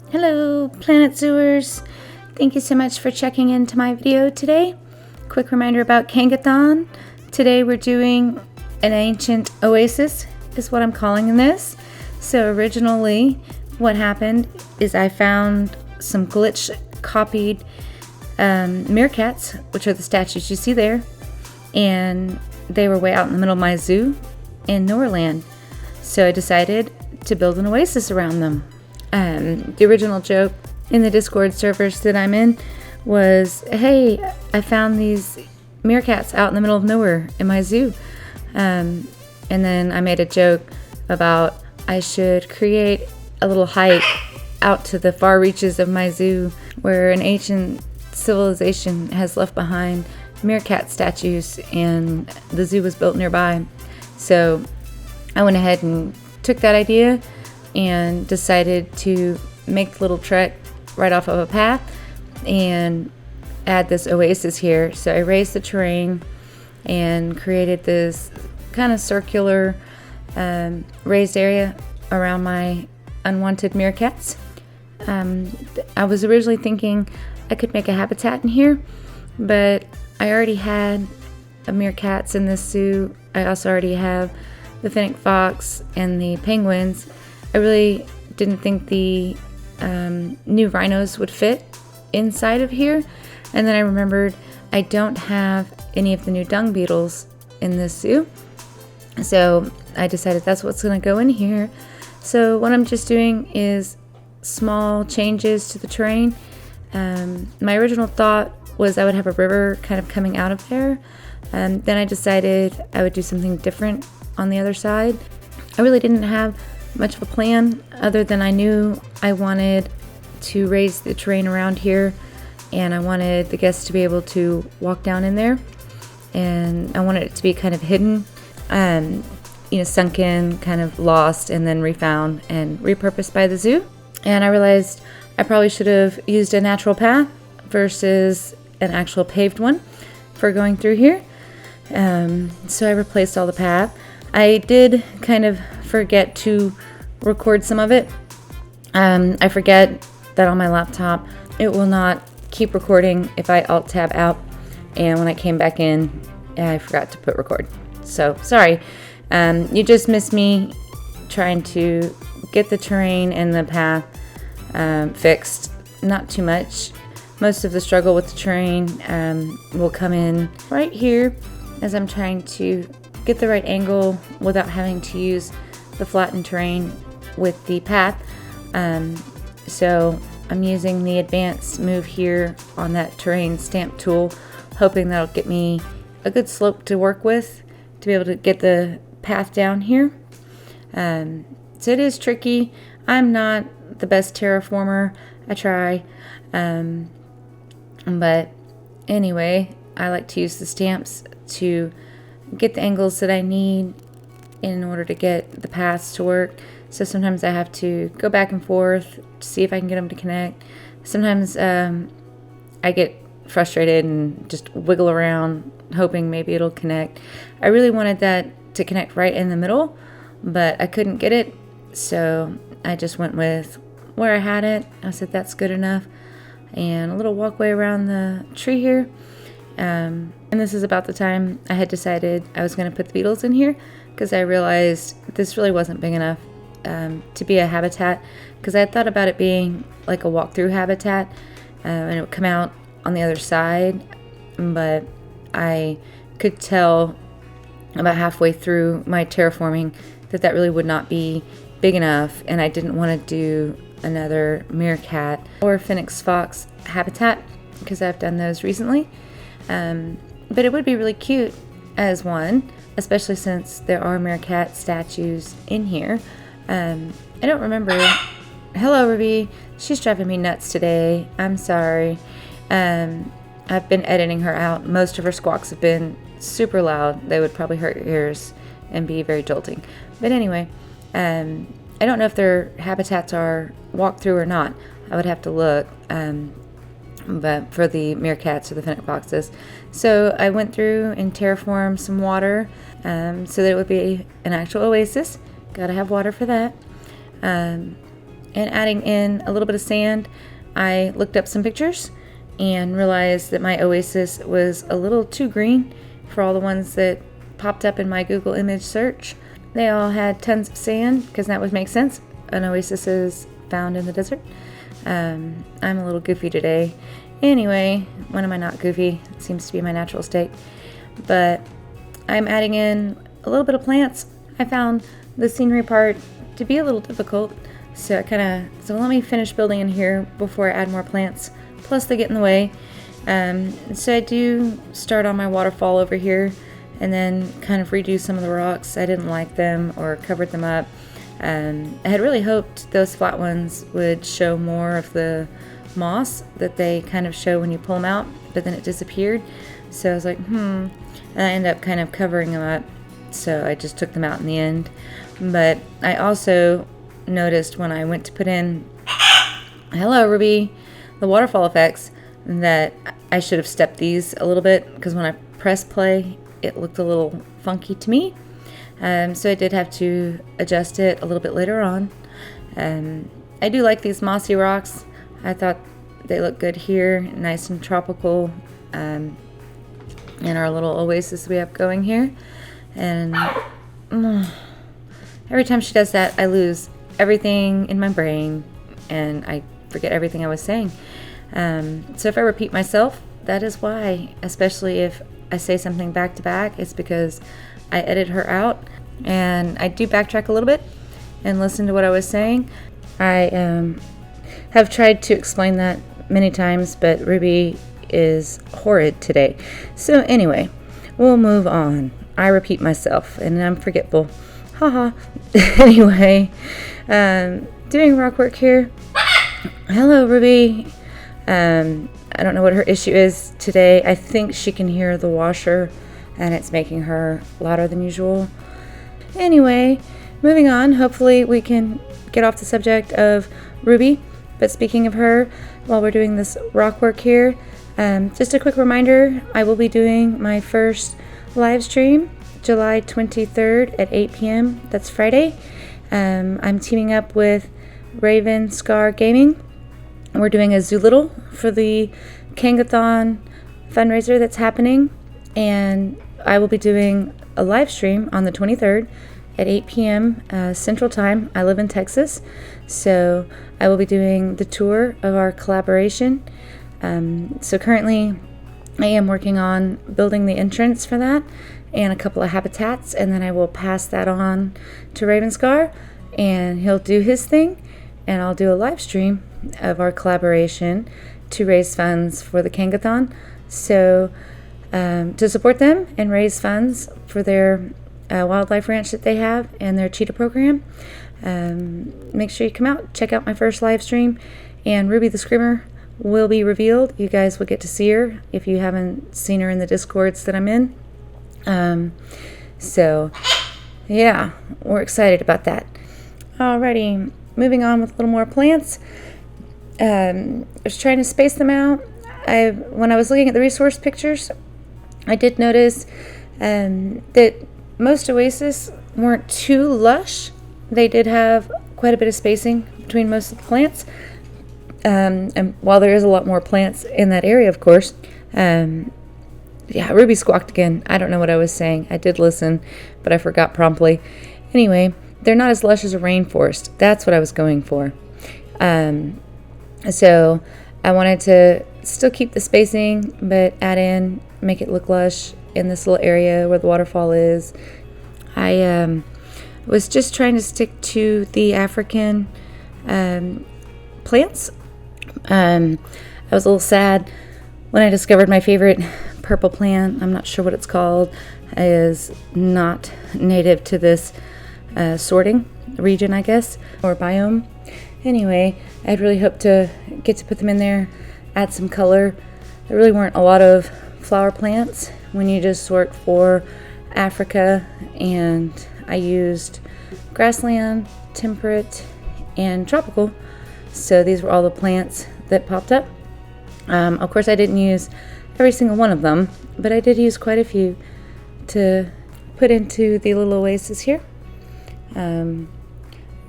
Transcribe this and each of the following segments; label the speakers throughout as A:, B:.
A: Hello, Planet Zooers. Thank you so much for checking into my video today. Quick reminder about CangoThon. Today we're doing an ancient oasis, is what I'm calling this. So originally what happened is I found some glitch copied meerkats, which are the statues you see there, and they were way out in the middle of my zoo in Norland. So I decided to build an oasis around them. The original joke in the Discord servers that I'm in was, hey, I found these meerkats out in the middle of nowhere in my zoo. And then I made a joke about I should create a little hike out to the far reaches of my zoo where an ancient civilization has left behind meerkat statues and the zoo was built nearby. So I went ahead and took that idea and decided to make the little trek right off of a path and add this oasis here. So I raised the terrain and created this kind of circular raised area around my unwanted meerkats. I was originally thinking I could make a habitat in here, but I already had meerkats in this zoo. I also already have the fennec fox and the penguins. I really didn't think the new rhinos would fit inside of here. And then I remembered I don't have any of the new dung beetles in this zoo. So I decided that's what's going to go in here. So what I'm just doing is small changes to the terrain. My original thought was I would have a river kind of coming out of there. Then I decided I would do something different on the other side. I really didn't have much of a plan other than I knew I wanted to raise the terrain around here and I wanted the guests to be able to walk down in there, and I wanted it to be kind of hidden, sunken, kind of lost and then refound and repurposed by the zoo. And I realized I probably should have used a natural path versus an actual paved one for going through here. So I replaced all the path. I did kind of forget to record some of it. I forget that on my laptop it will not keep recording if I alt tab out, and when I came back in I forgot to put record. So sorry, you just missed me trying to get the terrain and the path fixed. Not too much. Most of the struggle with the terrain will come in right here as I'm trying to get the right angle without having to use the flattened terrain with the path. So I'm using the advanced move here on that terrain stamp tool, hoping that'll get me a good slope to work with to be able to get the path down here. So it is tricky. I'm not the best terraformer. I try. But anyway, I like to use the stamps to get the angles that I need in order to get the paths to work. So sometimes I have to go back and forth to see if I can get them to connect. Sometimes I get frustrated and just wiggle around hoping maybe it'll connect. I really wanted that to connect right in the middle, but I couldn't get it, so I just went with where I had it. I said that's good enough. And a little walkway around the tree here. And this is about the time I had decided I was going to put the beetles in here, because I realized this really wasn't big enough to be a habitat, because I had thought about it being like a walkthrough habitat, and it would come out on the other side, but I could tell about halfway through my terraforming that really would not be big enough, and I didn't want to do another meerkat or fennec fox habitat, because I've done those recently. But it would be really cute as one, especially since there are meerkat statues in here. I don't remember. Hello, Ruby. She's driving me nuts today. I'm sorry. I've been editing her out. Most of her squawks have been super loud. They would probably hurt your ears and be very jolting. But anyway, I don't know if their habitats are walk-through or not. I would have to look. But for the meerkats or the fennec foxes. So I went through and terraformed some water so that it would be an actual oasis. Gotta have water for that. and adding in a little bit of sand, I looked up some pictures and realized that my oasis was a little too green for all the ones that popped up in my Google image search. They all had tons of sand because that would make sense. An oasis is found in the desert. I'm a little goofy today. Anyway, when am I not goofy? It seems to be my natural state. But I'm adding in a little bit of plants. I found the scenery part to be a little difficult, so let me finish building in here before I add more plants. Plus they get in the way. So I do start on my waterfall over here and then kind of redo some of the rocks. I didn't like them or covered them up. I had really hoped those flat ones would show more of the moss that they kind of show when you pull them out, but then it disappeared. So I was like, and I ended up kind of covering them up. So I just took them out in the end. But I also noticed when I went to put in, hello Ruby, the waterfall effects, that I should have stepped these a little bit, because when I press play it looked a little funky to me. So I did have to adjust it a little bit later on. I do like these mossy rocks. I thought they look good here, nice and tropical, in our little oasis we have going here. And every time she does that, I lose everything in my brain and I forget everything I was saying. So if I repeat myself, that is why. Especially if I say something back to back, it's because I edit her out, and I do backtrack a little bit and listen to what I was saying. I have tried to explain that many times, but Ruby is horrid today. So anyway, we'll move on. I repeat myself and I'm forgetful. Haha. Anyway, doing rock work here. Hello, Ruby. I don't know what her issue is today. I think she can hear the washer and it's making her louder than usual. Anyway, moving on. Hopefully we can get off the subject of Ruby. But speaking of her, while we're doing this rock work here, just a quick reminder, I will be doing my first live stream July 23rd at 8 p.m. That's Friday. I'm teaming up with Raven Scar Gaming. We're doing a Zoolittle for the CangoThon fundraiser that's happening, and I will be doing a live stream on the 23rd at 8 p.m. Central Time. I live in Texas, so I will be doing the tour of our collaboration. So currently I am working on building the entrance for that and a couple of habitats, and then I will pass that on to Ravenscar and he'll do his thing, and I'll do a live stream of our collaboration to raise funds for the CangoThon. So to support them and raise funds for their wildlife ranch that they have and their cheetah program, make sure you come out, check out my first live stream, and Ruby the Screamer will be revealed. You guys will get to see her if you haven't seen her in the discords that I'm in. So yeah, we're excited about that. Alrighty, moving on with a little more plants. I was trying to space them out. When I was looking at the resource pictures, I did notice that most oases weren't too lush. They did have quite a bit of spacing between most of the plants. And while there is a lot more plants in that area, of course, yeah, Ruby squawked again. I don't know what I was saying. I did listen, but I forgot promptly. Anyway, they're not as lush as a rainforest. That's what I was going for. So I wanted to still keep the spacing, but make it look lush in this little area where the waterfall is. I was just trying to stick to the African plants. I was a little sad when I discovered my favorite purple plant. I'm not sure what it's called. It is not native to this sorting region, I guess, or biome. Anyway, I'd really hoped to get to put them in there, add some color. There really weren't a lot of flower plants when you just sort for Africa, and I used grassland, temperate, and tropical. So these were all the plants that popped up. Of course, I didn't use every single one of them, but I did use quite a few to put into the little oasis here.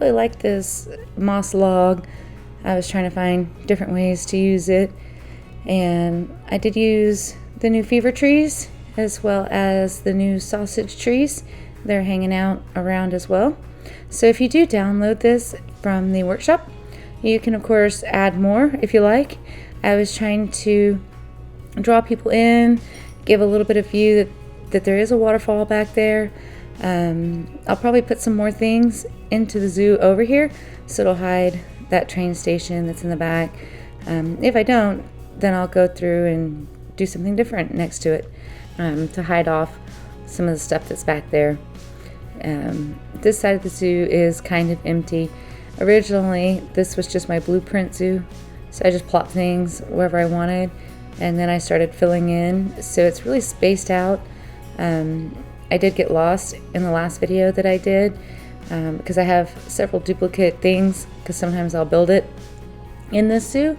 A: really like this moss log. I was trying to find different ways to use it, and I did use the new fever trees as well as the new sausage trees. They're hanging out around as well. So if you do download this from the workshop, you can of course add more if you like. I was trying to draw people in, give a little bit of view that there is a waterfall back there. I'll probably put some more things into the zoo over here, so it'll hide that train station that's in the back. If I don't, then I'll go through and do something different next to it to hide off some of the stuff that's back there. This side of the zoo is kind of empty. Originally, this was just my blueprint zoo, so I just plopped things wherever I wanted, and then I started filling in, so it's really spaced out. I did get lost in the last video that I did because I have several duplicate things, because sometimes I'll build it in this zoo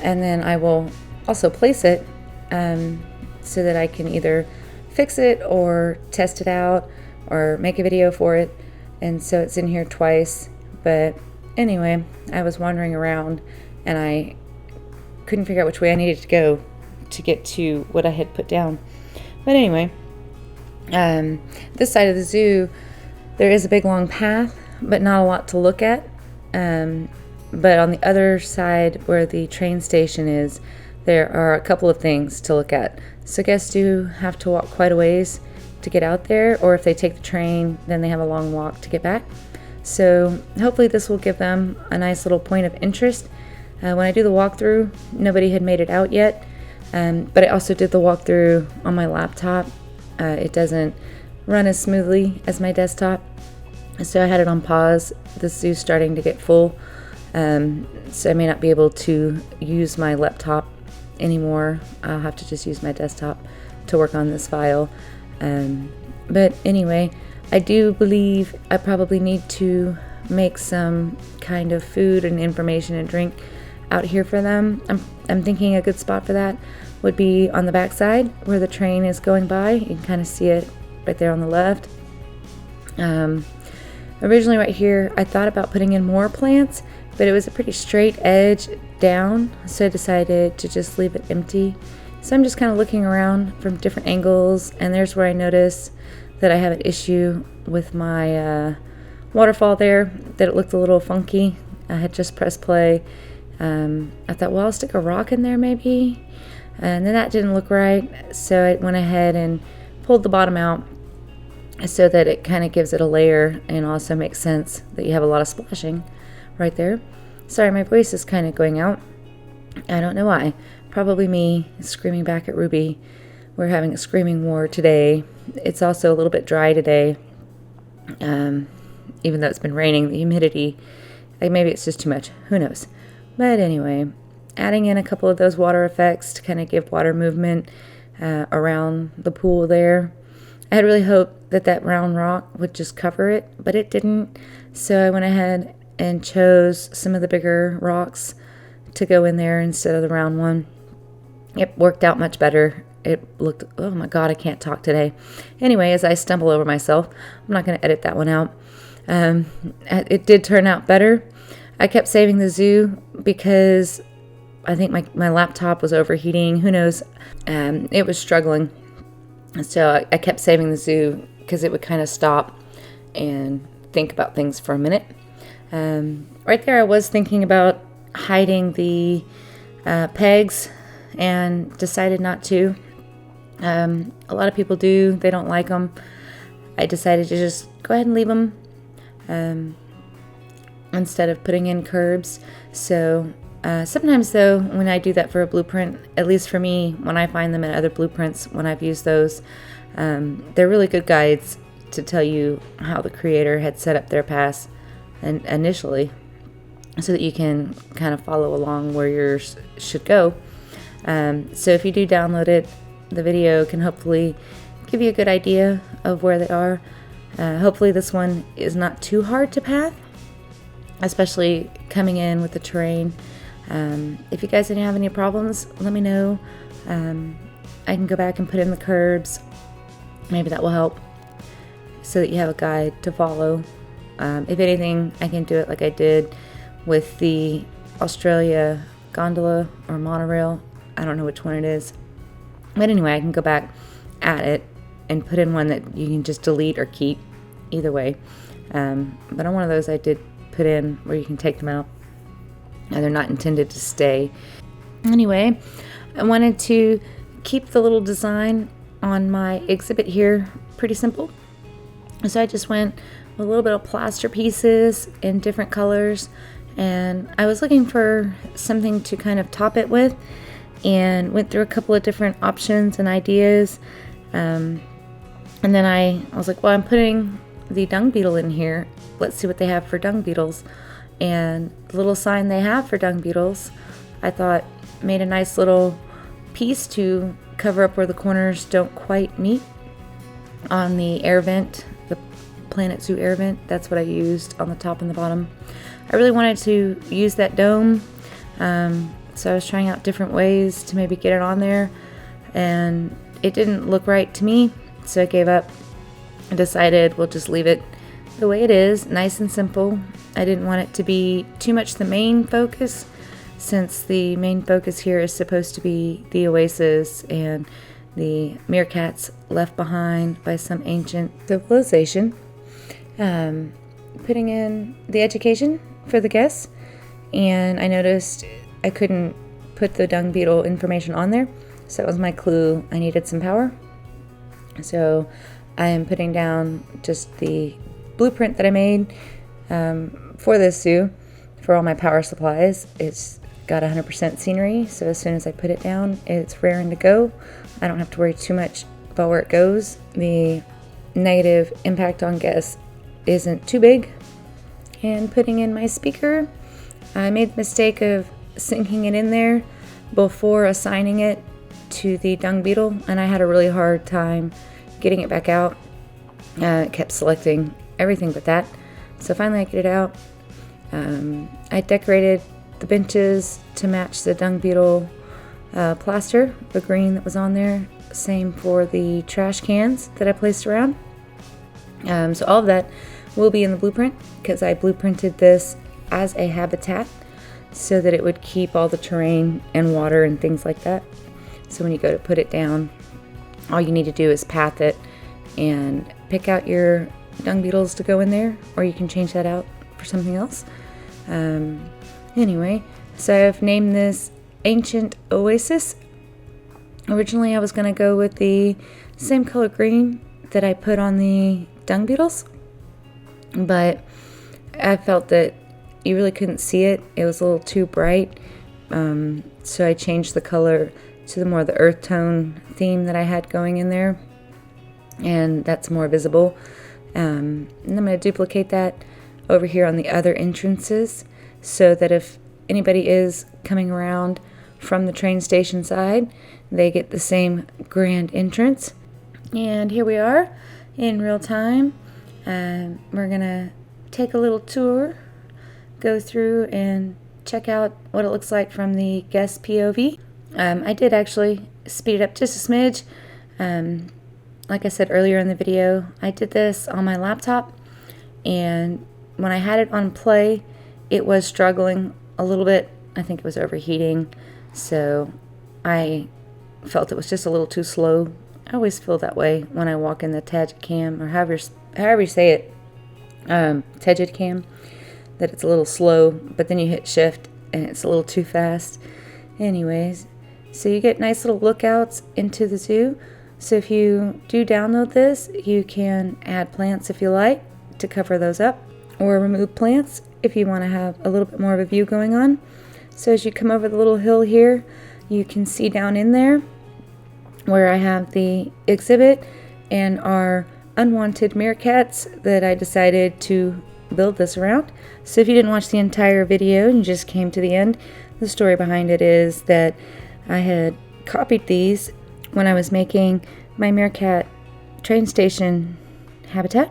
A: and then I will also place it so that I can either fix it or test it out or make a video for it, and so it's in here twice. But anyway, I was wandering around and I couldn't figure out which way I needed to go to get to what I had put down. But anyway, this side of the zoo, there is a big long path, but not a lot to look at. But on the other side where the train station is, there are a couple of things to look at. So guests do have to walk quite a ways to get out there, or if they take the train, then they have a long walk to get back. So hopefully this will give them a nice little point of interest. When I do the walkthrough, nobody had made it out yet, but I also did the walkthrough on my laptop. It doesn't run as smoothly as my desktop, so I had it on pause. The zoo's starting to get full, so I may not be able to use my laptop anymore. I'll have to just use my desktop to work on this file. But anyway, I do believe I probably need to make some kind of food and information and drink out here for them. I'm thinking a good spot for that would be on the back side where the train is going by. You can kind of see it right there on the left. Originally right here, I thought about putting in more plants, but it was a pretty straight edge down, so I decided to just leave it empty. So I'm just kind of looking around from different angles, and there's where I noticed that I have an issue with my waterfall there, that it looked a little funky. I had just pressed play. I thought, well, I'll stick a rock in there maybe, and then that didn't look right, so I went ahead and pulled the bottom out so that it kind of gives it a layer and also makes sense that you have a lot of splashing right there. Sorry, my voice is kind of going out. I don't know why. Probably me screaming back at Ruby. We're having a screaming war today. It's also a little bit dry today, even though it's been raining. The humidity, like maybe it's just too much. Who knows? But anyway, adding in a couple of those water effects to kind of give water movement around the pool there. I had really hoped that that round rock would just cover it, but it didn't. So I went ahead and chose some of the bigger rocks to go in there instead of the round one. It worked out much better. It looked, oh my God, I can't talk today. Anyway, as I stumble over myself, I'm not going to edit that one out. It did turn out better. I kept saving the zoo because I think my laptop was overheating. Who knows? It was struggling. So I kept saving the zoo because it would kind of stop and think about things for a minute. Right there I was thinking about hiding the pegs and decided not to. A lot of people do. They don't like them. I decided to just go ahead and leave them instead of putting in curbs. So sometimes though, when I do that for a blueprint, at least for me, when I find them in other blueprints, when I've used those, they're really good guides to tell you how the creator had set up their paths initially, so that you can kind of follow along where yours should go. So if you do download it, the video can hopefully give you a good idea of where they are. Hopefully this one is not too hard to path, especially coming in with the terrain. If you guys didn't have any problems, let me know. I can go back and put in the curbs. Maybe that will help so that you have a guide to follow If anything, I can do it like I did with the Australia gondola or monorail. I don't know which one it is. But anyway, I can go back at it and put in one that you can just delete or keep, either way. But on one of those I did put in where you can take them out. And they're not intended to stay. Anyway, I wanted to keep the little design on my exhibit here pretty simple. So I just went with a little bit of plaster pieces in different colors. And I was looking for something to kind of top it with, and went through a couple of different options and ideas. And then I was like, well, I'm putting the dung beetle in here. Let's see what they have for dung beetles. And the little sign they have for dung beetles, I thought made a nice little piece to cover up where the corners don't quite meet on the air vent, the Planet Zoo air vent. That's what I used on the top and the bottom. I really wanted to use that dome, so I was trying out different ways to maybe get it on there, and it didn't look right to me, so I gave up. I decided we'll just leave it the way it is, nice and simple. I didn't want it to be too much the main focus, since the main focus here is supposed to be the Oasis and the Meerkats left behind by some ancient civilization. Putting in the education for the guests, and I noticed I couldn't put the dung beetle information on there, so that was my clue. I needed some power, so I am putting down just the blueprint that I made for this zoo for all my power supplies. It's got 100% scenery, so as soon as I put it down, it's raring to go. I don't have to worry too much about where it goes. The negative impact on guests isn't too big. And putting in my speaker, I made the mistake of sinking it in there before assigning it to the dung beetle, and I had a really hard time getting it back out. It kept selecting everything but that, so finally I get it out. I decorated the benches to match the dung beetle plaster, the green that was on there. Same for the trash cans that I placed around. So all of that will be in the blueprint, because I blueprinted this as a habitat so that it would keep all the terrain and water and things like that. So when you go to put it down, all you need to do is path it and pick out your dung beetles to go in there, or you can change that out for something else. Anyway, so I've named this Ancient Oasis. Originally I was going to go with the same color green that I put on the dung beetles, but I felt that you really couldn't see it. It was a little too bright, so I changed the color to the more the earth tone theme that I had going in there, and that's more visible. And I'm going to duplicate that over here on the other entrances, so that if anybody is coming around from the train station side, they get the same grand entrance. And here we are in real time. We're gonna take a little tour, go through and check out what it looks like from the guest POV. I did actually speed it up just a smidge. Like I said earlier in the video, I did this on my laptop, and when I had it on play, it was struggling a little bit. I think it was overheating, so I felt it was just a little too slow. I always feel that way when I walk in the Tagcam, or however you say it, Tagcam, that it's a little slow, but then you hit shift and it's a little too fast. Anyways, so you get nice little lookouts into the zoo. So if you do download this, you can add plants if you like to cover those up, or remove plants if you want to have a little bit more of a view going on. So as you come over the little hill here, you can see down in there where I have the exhibit and our unwanted meerkats that I decided to build this around. So if you didn't watch the entire video and you just came to the end, the story behind it is that I had copied these when I was making my meerkat train station habitat,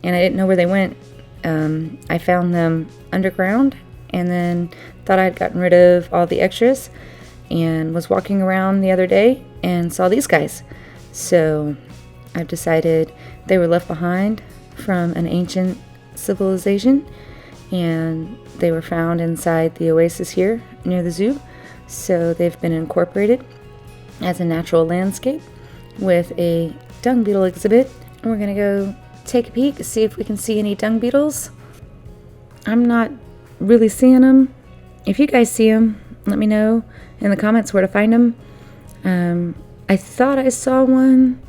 A: and I didn't know where they went. I found them underground, and then thought I'd gotten rid of all the extras, and was walking around the other day and saw these guys. So I've decided they were left behind from an ancient civilization, and they were found inside the oasis here near the zoo. So they've been incorporated as a natural landscape with a dung beetle exhibit. We're gonna go take a peek, see if we can see any dung beetles. I'm not really seeing them. If you guys see them, let me know in the comments where to find them. I thought I saw one,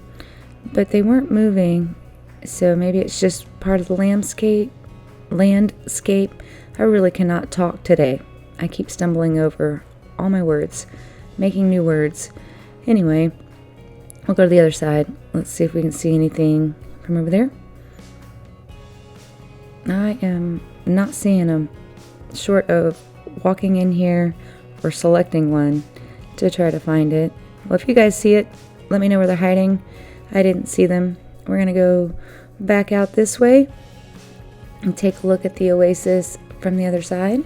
A: but they weren't moving, so maybe it's just part of the landscape. I really cannot talk today. I keep stumbling over all my words, making new words. Anyway, we'll go to the other side. Let's see if we can see anything from over there. I am not seeing them, short of walking in here or selecting one to try to find it. Well, if you guys see it, let me know where they're hiding. I didn't see them. We're gonna go back out this way and take a look at the oasis from the other side.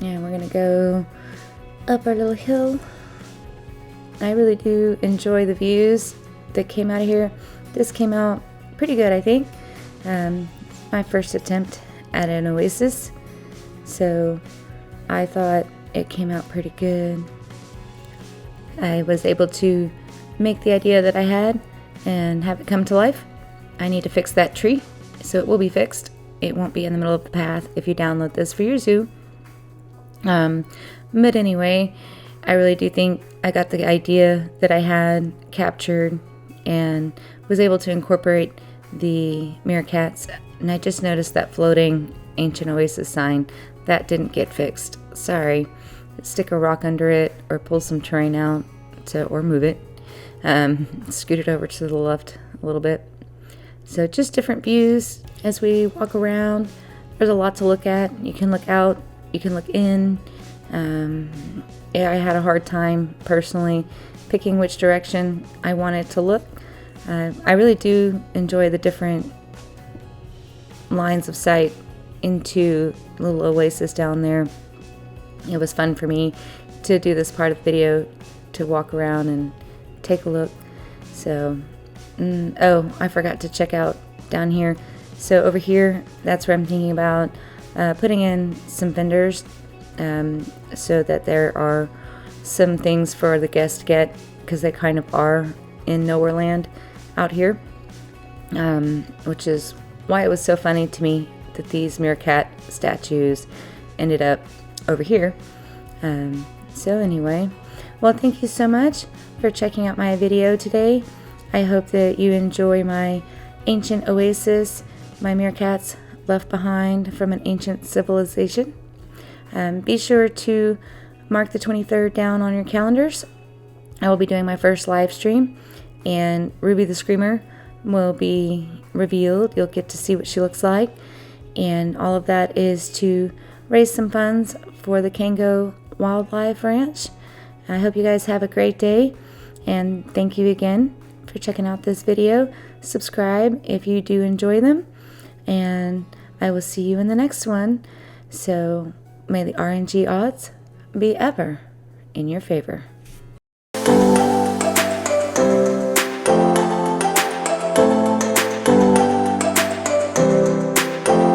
A: And we're gonna go up our little hill. I really do enjoy the views that came out of here. This came out pretty good, I think. My first attempt at an oasis, so I thought it came out pretty good. I was able to make the idea that I had and have it come to life. I need to fix that tree, so it will be fixed. It won't be in the middle of the path if you download this for your zoo. But anyway, I really do think I got the idea that I had captured and was able to incorporate the meerkats. And I just noticed that floating ancient oasis sign. That didn't get fixed. Sorry. Stick a rock under it or pull some terrain out or move it. Scoot it over to the left a little bit. So just different views as we walk around. There's a lot to look at. You can look out, you can look in. Yeah, I had a hard time personally picking which direction I wanted to look. I really do enjoy the different lines of sight into the little oasis down there. It was fun for me to do this part of the video, to walk around and take a look. So, oh, I forgot to check out down here. So over here, that's where I'm thinking about putting in some vendors so that there are some things for the guests to get, because they kind of are in nowhere land out here, which is why it was so funny to me that these meerkat statues ended up over here. So anyway, well, thank you so much for checking out my video today. I hope that you enjoy my ancient oasis, my meerkats left behind from an ancient civilization. Be sure to mark the 23rd down on your calendars. I will be doing my first live stream, and Ruby the Screamer will be revealed. You'll get to see what she looks like, and all of that is to raise some funds for the Cango Wildlife Ranch. I hope you guys have a great day, and thank you again for checking out this video. Subscribe if you do enjoy them, and I will see you in the next one. So may the RNG odds be ever in your favor.